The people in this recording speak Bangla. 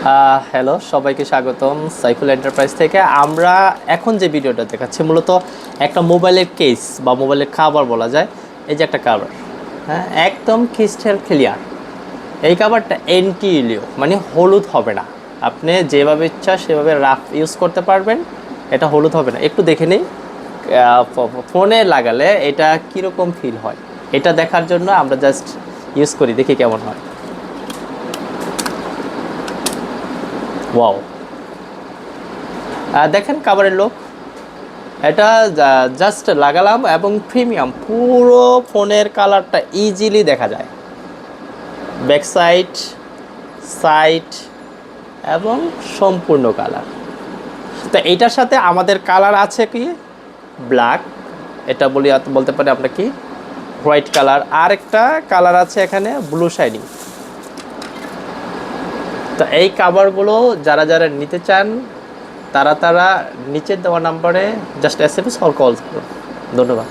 হ্যালো, সবাইকে স্বাগতম সাইফুল এন্টারপ্রাইজ থেকে। আমরা এখন যে ভিডিওটা দেখাচ্ছি মূলত একটা মোবাইলের কেস বা মোবাইলের কাভার বলা যায়। এই যে একটা কাভার, হ্যাঁ, একদম ক্রিস্টাল ক্লিয়ার। এই কাভারটা এন্টি ইলিও, মানে হলুদ হবে না। আপনি যেভাবে ইচ্ছা সেভাবে রাফ ইউজ করতে পারবেন, এটা হলুদ হবে না। একটু দেখে নিই ফোনে লাগালে এটা কীরকম ফিল হয়। এটা দেখার জন্য আমরা জাস্ট ইউজ করি, দেখি কেমন হয়। ওয়াও, দেখেন কাভারের লোক, এটা জাস্ট লাগালাম এবং প্রিমিয়াম পুরো ফোনের কালারটা ইজিলি দেখা যায়। ব্যাক সাইড, সাইড এবং সম্পূর্ণ কালার। তো এইটার সাথে আমাদের কালার আছে কি ব্ল্যাক, এটা বলতে পারি আমরা কি হোয়াইট কালার, আর একটা কালার আছে এখানে ব্লু শাইনিং। তো এই কাভারগুলো যারা যারা নিতে চান তারা নিচের দেওয়া নাম্বারে জাস্ট এসএমএস অর কল করুন। ধন্যবাদ।